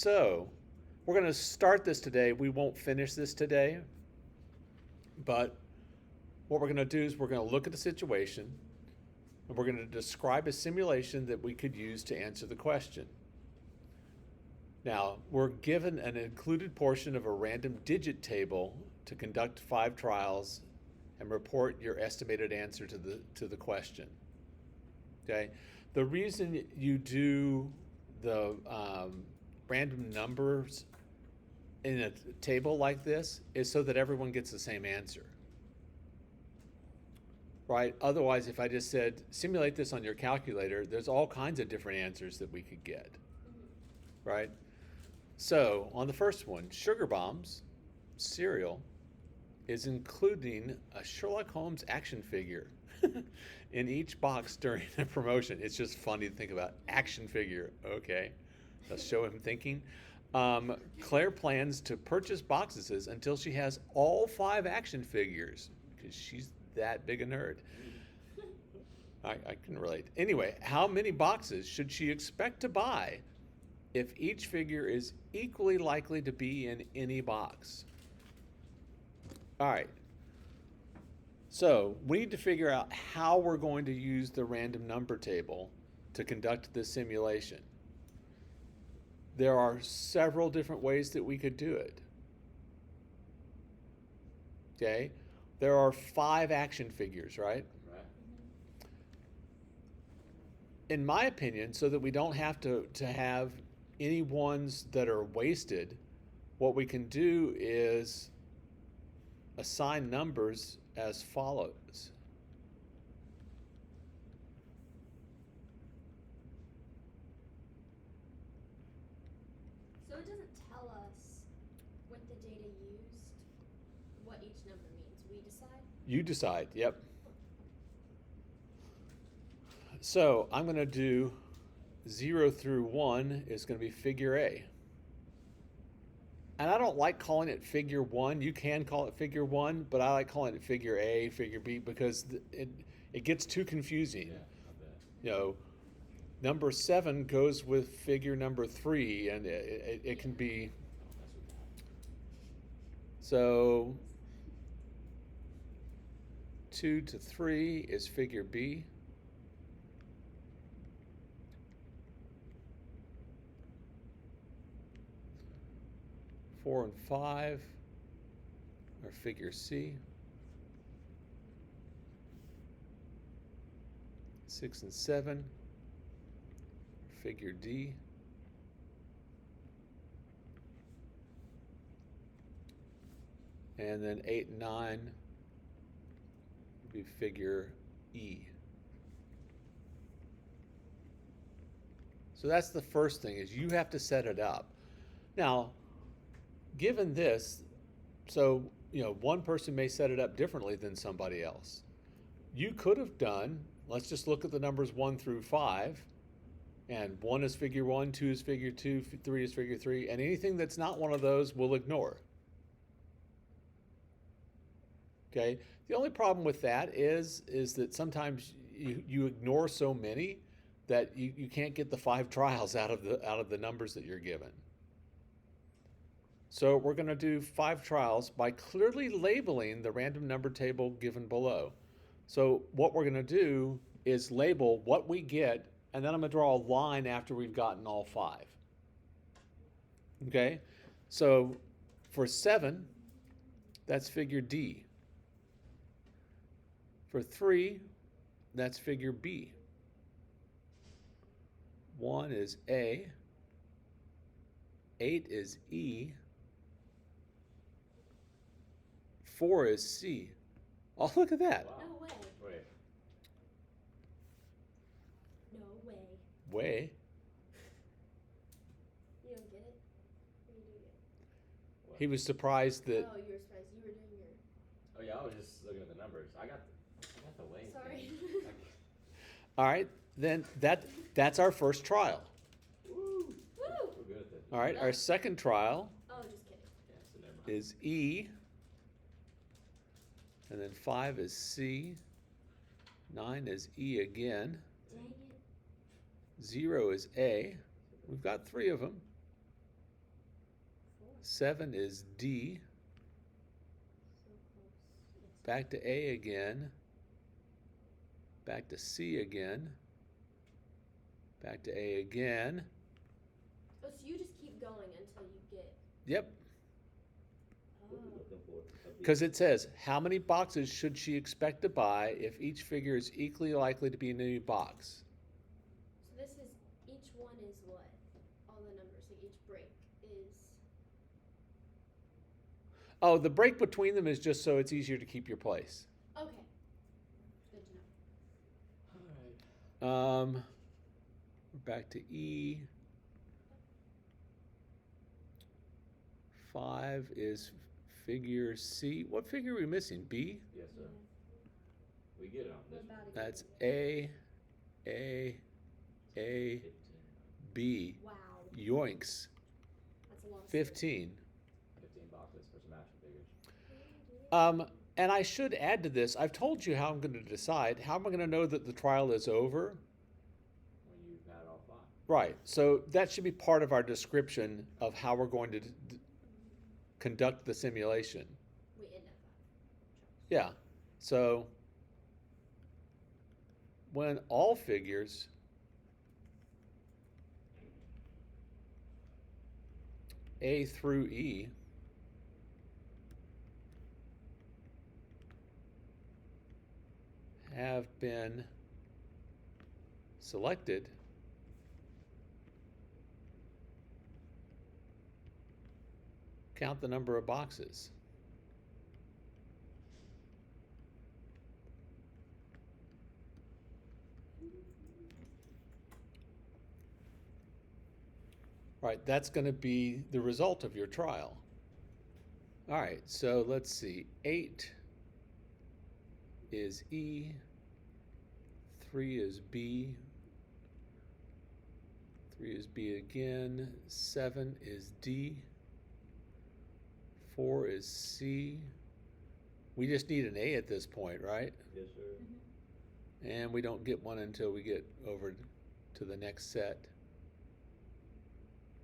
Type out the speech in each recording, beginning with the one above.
So, we're going to start this today. We won't finish this today, but what we're going to do is we're going to look at the situation and we're going to describe a simulation that we could use to answer the question. Now, we're given an included portion of a random digit table to conduct 5 trials and report your estimated answer to the question. Okay? The reason you do the random numbers in a table like this is so that everyone gets the same answer. Right? Otherwise, if I just said, simulate this on your calculator, there's all kinds of different answers that we could get. Right? So, on the first one, Sugar Bombs cereal is including a Sherlock Holmes action figure in each box during a promotion. It's just funny to think about. Action figure. Okay. Let's show him thinking. Claire plans to purchase boxes until she has all 5 action figures because she's that big a nerd. I can relate. Anyway, how many boxes should she expect to buy if each figure is equally likely to be in any box? All right. So we need to figure out how we're going to use the random number table to conduct this simulation. There are several different ways that we could do it. Okay? There are 5 action figures, right? Right. In my opinion, so that we don't have to have any ones that are wasted, what we can do is assign numbers as follows. So it doesn't tell us with the data used what each number means. We decide? You decide, yep. So I'm going to do 0 through 1 is going to be figure A. And I don't like calling it figure 1. You can call it figure 1, but I like calling it figure A, figure B, because it gets too confusing. Yeah, I bet. You know, number 7 goes with figure number 3, and it can be. So 2 to 3 is figure B. 4 and 5 are figure C. 6 and 7 are figure D. And then 8 and 9 would be figure E. So that's the first thing, is you have to set it up. Now, given this, so, one person may set it up differently than somebody else. You could have done, let's just look at the numbers 1 through 5, and 1 is figure 1, 2 is figure 2, 3 is figure 3, and anything that's not one of those we'll ignore. Okay? The only problem with that is that sometimes you ignore so many that you can't get the 5 trials out of the numbers that you're given. So we're going to do 5 trials by clearly labeling the random number table given below. So what we're going to do is label what we get, and then I'm going to draw a line after we've gotten all 5. Okay? So for 7, that's figure D. For 3, that's figure B. 1 is A. 8 is E. 4 is C. Oh, look at that. Wow. No way. Wait. No way. Way. You don't get it? Or you do get it? What? He was surprised that. Oh, you were surprised. You were doing your. Oh yeah, I was just looking at the numbers. I got the way. Sorry. All right, then that's our first trial. Woo! Woo! We're good at this. All right, our second trial Oh, just kidding. Yeah, so never mind. is E. And then 5 is C. 9 is E again. Dang it. 0 is A. We've got 3 of them. 7 is D. So close. Yes. Back to A again. Back to C again. Back to A again. Oh, so you just keep going until you get. Yep. What are we looking for? A B. Because it says, how many boxes should she expect to buy if each figure is equally likely to be in a new box? So this is, each one is what? All the numbers, like each break is. Oh, the break between them is just so it's easier to keep your place. Okay. Good to know. Alright. We're back to E. 5 is figure C. What figure are we missing? B? Yes, sir. Yeah. We get it on We're this one. about to That's get A, 15. B. Wow. Yoinks. That's a lot of 15. 15 boxes for some action figures. And I should add to this, I've told you how I'm going to decide. How am I going to know that the trial is over? When you've had all 5. Right. So that should be part of our description of how we're going to conduct the simulation. We end up Yeah. So when all figures A through E have been selected, count the number of boxes. Right, that's going to be the result of your trial. All right, so let's see. 8 is E. 3 is B. 3 is B again. 7 is D. 4 is C. We just need an A at this point, right? Yes, sir. And we don't get one until we get over to the next set.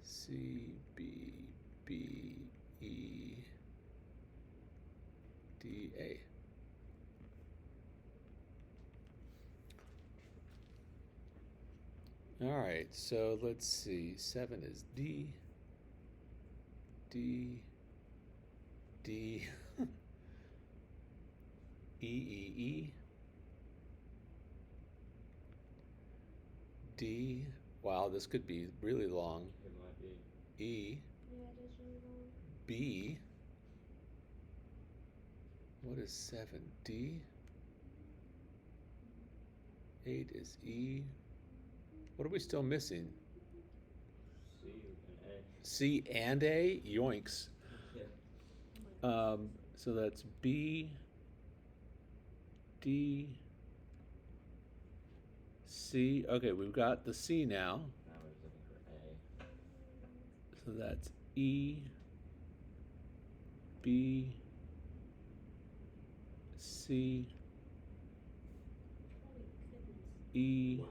C, B, B, E, D, A. All right, so let's see. 7 is D, D, D, E, E, E, D. Wow, this could be really long. It might be. E, Yeah, it is really long. B. What is 7? D. 8 is E. What are we still missing? C and A. C and A? Yoinks. Yeah. Oh my gosh. So that's B, D, C. Okay, we've got the C now. Now we're just looking for A. So that's E, B, C, Holy goodness. E. Wow.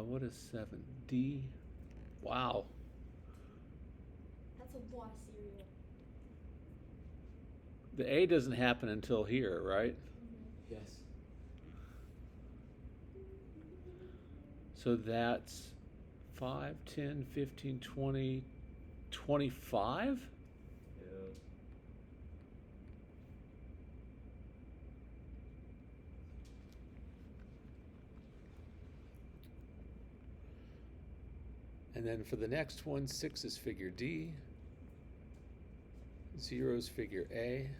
What is 7? D. Wow. That's a lot of cereal. The A doesn't happen until here, right? Yes. So that's 5, 10, 15, 20, 25? Yeah. And then for the next one, 6 is figure D, 0 is figure A,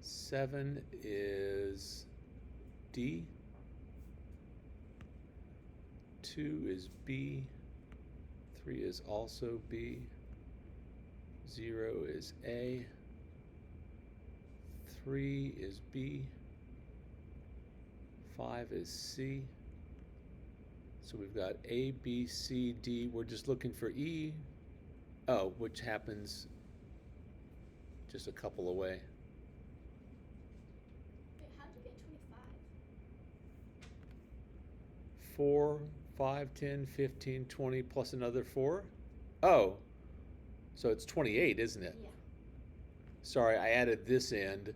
7 is D, 2 is B, 3 is also B, 0 is A, 3 is B, 5 is C. So we've got A, B, C, D. We're just looking for E. Oh, which happens just a couple away. Wait, how'd you get 25? 4, 5, 10, 15, 20 plus another 4. Oh, so it's 28, isn't it? Yeah. Sorry, I added this end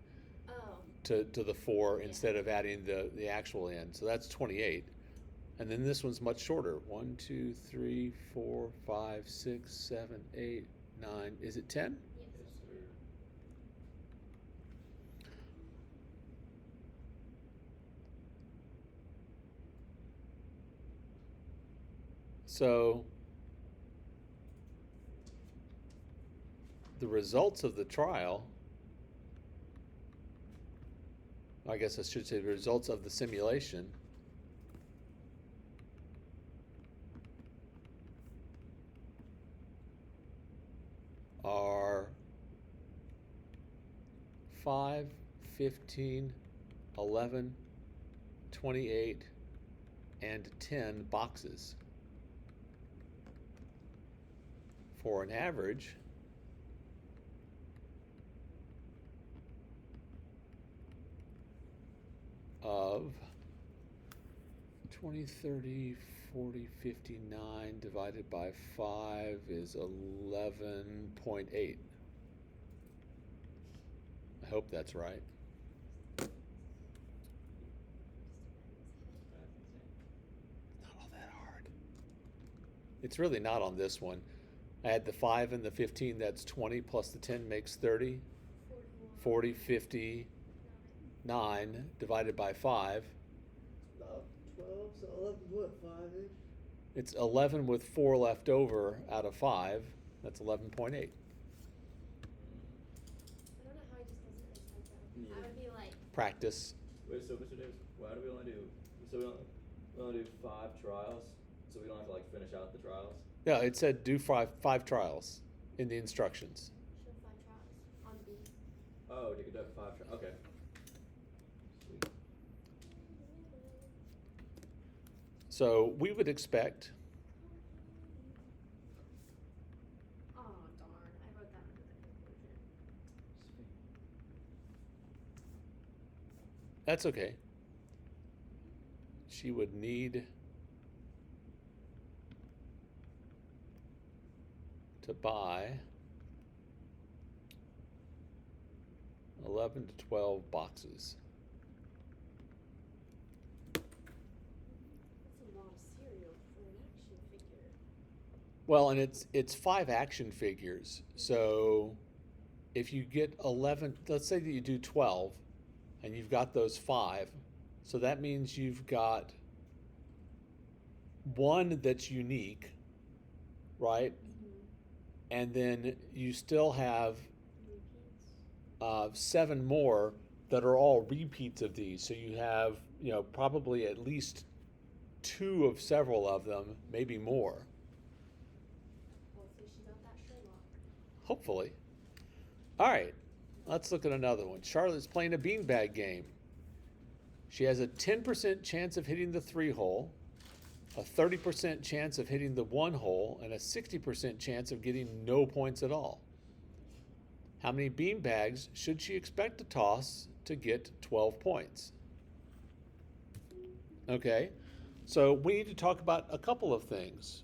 Oh. to the 4 Yeah. instead of adding the actual end. So that's 28. And then this one's much shorter. 1, 2, 3, 4, 5, 6, 7, 8, 9. Is it 10? Yes. Yes, sir. So the results of the trial, I guess I should say the results of the simulation, are 5, 15, 11, 28, and 10 boxes for an average of 20, 30, 40, 59 divided by 5 is 11.8. I hope that's right. That's insane. Not all that hard. It's really not on this one. I had the 5 and the 15, that's 20, plus the 10 makes 30. 40, 50, 9 divided by 5. About 12, so 11, what, 5-ish? It's 11 with 4 left over out of 5. That's 11.8. I don't know how he just does it this time. Yeah. I would be like, Practice. Wait, so Mr. Davis, why do we only do? So we only do 5 trials, so we don't have to like finish out the trials. Yeah, it said do five trials in the instructions. show 5 trials on B. Oh, you could do 5 trials. Okay. Sweet. So we would expect, Oh, darn. I wrote that under the conclusion. Sweet. that's okay. She would need to buy 11 to 12 boxes. That's a lot of cereal for an action figure. Well, and it's 5 action figures. So if you get 11, let's say that you do 12 and you've got those 5. So that means you've got one that's unique, right? And then you still have Repeats. 7 more that are all repeats of these. So you have, probably at least 2 of several of them, maybe more. Hopefully she got that Sherlock. Hopefully. All right, let's look at another one. Charlotte's playing a beanbag game. She has a 10% chance of hitting the 3 hole, a 30% chance of hitting the 1 hole, and a 60% chance of getting no points at all. How many beanbags should she expect to toss to get 12 points? Okay, so we need to talk about a couple of things.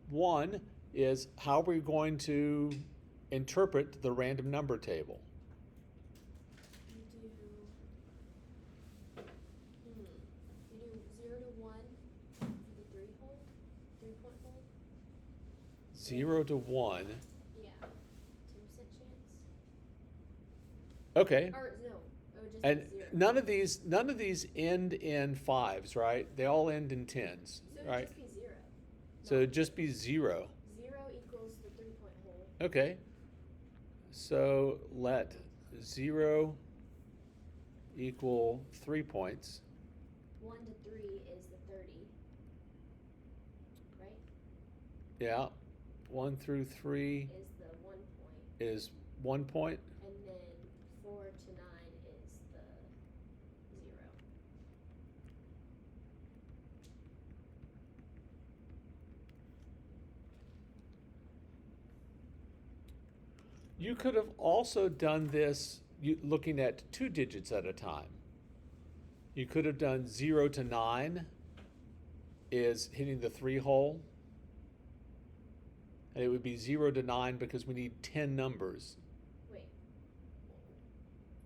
One is how we're going to interpret the random number table. You do. You do 0 to 1 for the 3-point hole. 0 to 1. Yeah. 10% chance. Okay. Or no, it would just And be 0. none of these end in 5s, right? They all end in 10s, So it would right? just be 0. So it'd just be 0. 0 equals the 3-point hole. Okay. So let 0 equal 3 points. 1 to 3 is the 30. Right? Yeah. 1 through 3 Is the 1 point. is 1 point. And then 4 to 9 is the 0. You could have also done this looking at 2 digits at a time. You could have done 0 to 9 is hitting the 3 hole. And it would be 0 to 9 because we need 10 numbers. Wait.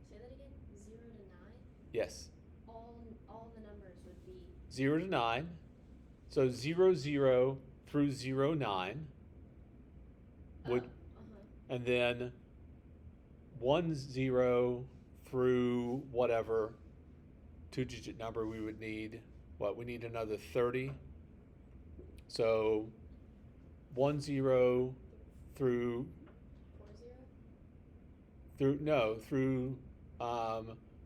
Say that again. 0 to 9. Yes. All the numbers would be. 0 to 9. So 0, 0 through 0, 9. Would, and then 1, 0 through whatever 2-digit number we would need. What? We need another 30. So 1, 0 through 4 0. through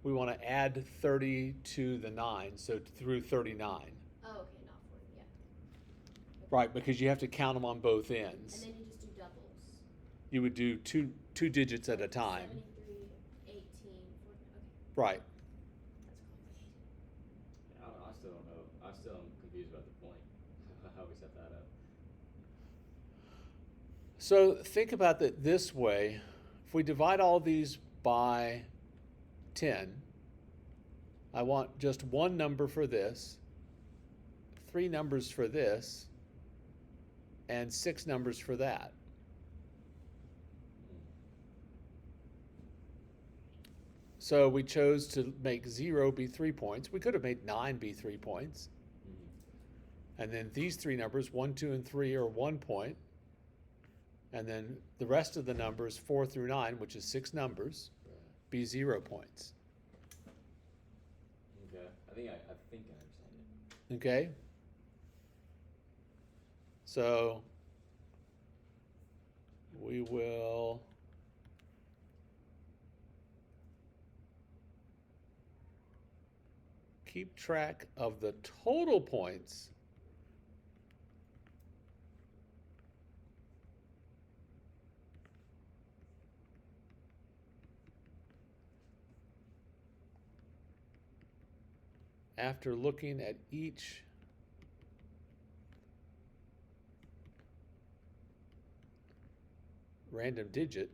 we want to add 30 to the 9, so through 39. Oh, okay, not 4. Yeah. Okay. Right, because you have to count them on both ends. And then you just do doubles. You would do two digits at a time. 73, 18, 40. Okay. Right. That's complicated. Yeah, I still don't know. I still am confused about the point. How we set that up. So think about it this way. If we divide all these by 10, I want just one number for this, 3 numbers for this, and 6 numbers for that. So we chose to make 0 be 3 points. We could have made 9 be 3 points. And then these 3 numbers, 1, 2, and 3, are 1 point. And then the rest of the numbers, 4 through 9, which is 6 numbers, be 0 points. Okay. I think I understand it. Okay? So we will keep track of the total points after looking at each random digit.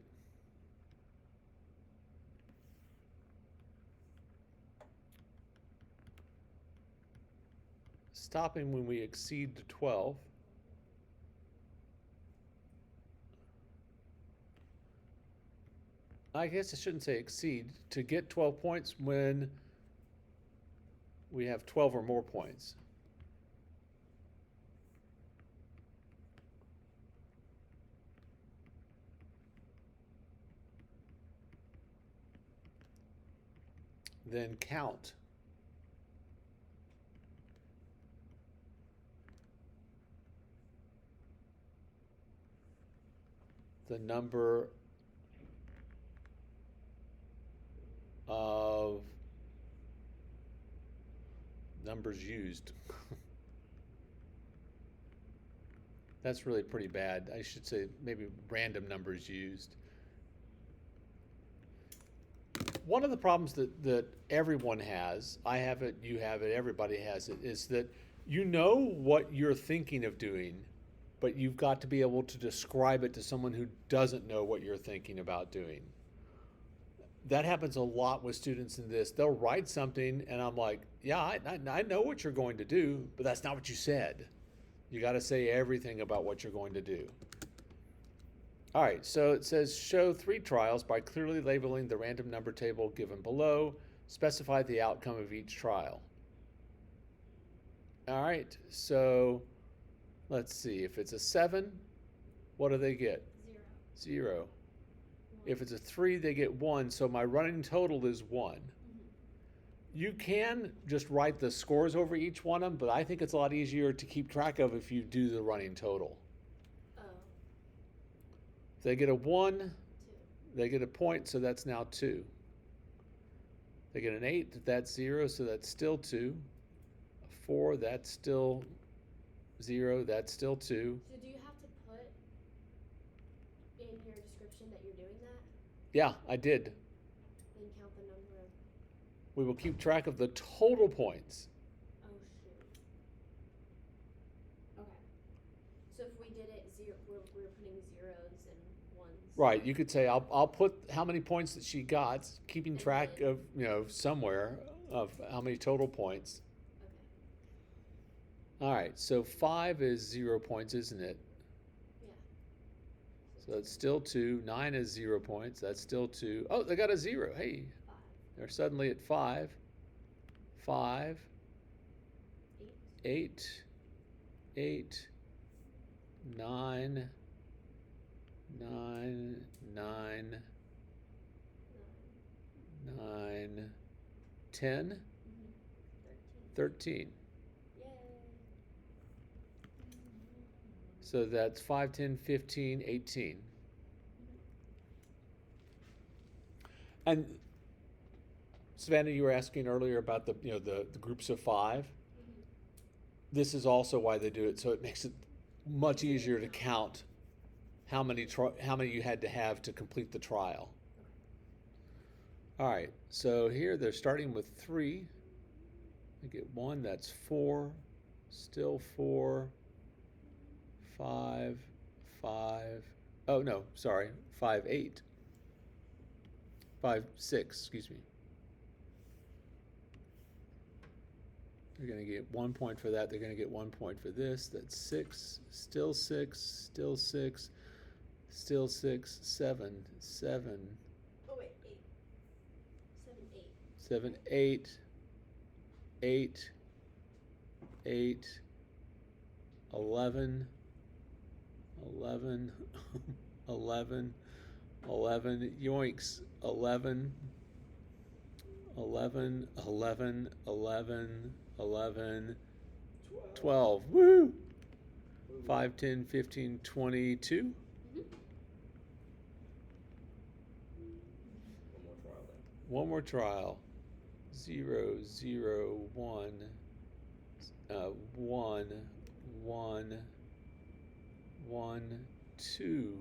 Stopping when we exceed 12. I guess I shouldn't say exceed, to get 12 points when we have 12 or more points. Then count. The number of numbers used. That's really pretty bad. I should say maybe random numbers used. One of the problems that everyone has, I have it, you have it, everybody has it, is that you know what you're thinking of doing, but you've got to be able to describe it to someone who doesn't know what you're thinking about doing. That happens a lot with students in this. They'll write something and I'm like, yeah, I know what you're going to do, but that's not what you said. You got to say everything about what you're going to do. All right, so it says show 3 trials by clearly labeling the random number table given below. Specify the outcome of each trial. All right, so let's see. If it's a 7, what do they get? 0. 0. If it's a 3, they get 1, so my running total is 1. You can just write the scores over each one of them, but I think it's a lot easier to keep track of if you do the running total. Oh. If they get a 1, 2. they get a point, so that's now 2. They get an 8, that's 0, so that's still 2. A 4, that's still 0, that's still 2. So do you have to put in your description that you're doing that? Yeah, I did. Then count the number of. We will keep track of the total points. Oh shoot. Okay. So if we did it we're putting zeros and ones. Right, you could say I'll put how many points that she got, keeping And track then- of, somewhere of how many total points. Okay. All right, so 5 is 0 points, isn't it? Yeah. So that's still 2. 9 is 0 points. That's still 2. Oh, they got a 0. Hey, 5. they're suddenly at 5. 5, 8. 8, 8, 9, 9, 9, 9, 10, Mhm. 13. 13. Yay. So that's 5, 10, 15, 18. And Savannah, you were asking earlier about the groups of 5. Mhm. This is also why they do it, so it makes it much easier to count how many you had to have to complete the trial. All right, so here they're starting with 3. I get 1, that's 4, still 4, 5, 5. Oh no, sorry, 5, 8, 5, 6. Excuse me. They're going to get 1 point for that. They're going to get 1 point for this. That's 6, still 6, still 6, still 6, 7, 7, Oh wait, 8. 7, 8. 7, 8, 8, 8, 11, 11, 11, 11, yoinks, 11, 11, 11, 11, 11, 12, woo! 5, 10, 15, 22. Mhm. One more trial then. One more trial. 0, 0, 1, 1, 1, 1, 2,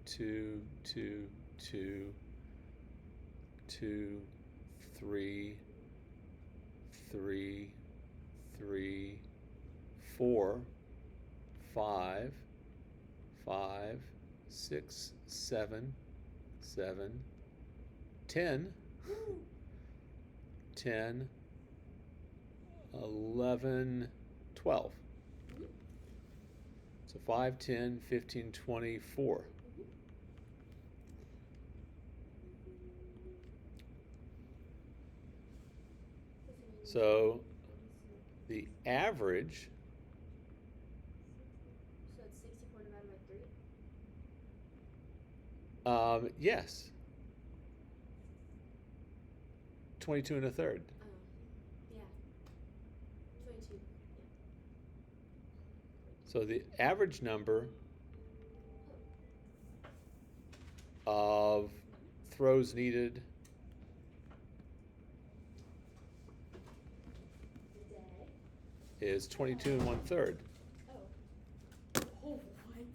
2, 2, 2, 2, 3, 3, 3, 4, 5, 5, 6, 7, 7, 10, 10, 11, 12. Mhm. So 5, 10, 15, 24. Mhm. So the average, So it's 64 divided by 3? yes, 22 and a third. Oh. Yeah. 22. Yeah. So the average number Oh. of throws needed The day. is 22 and 1/3. Oh. Oh, what?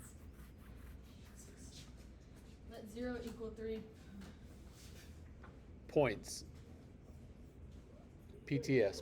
Let 0 equal 3. Points. PTS.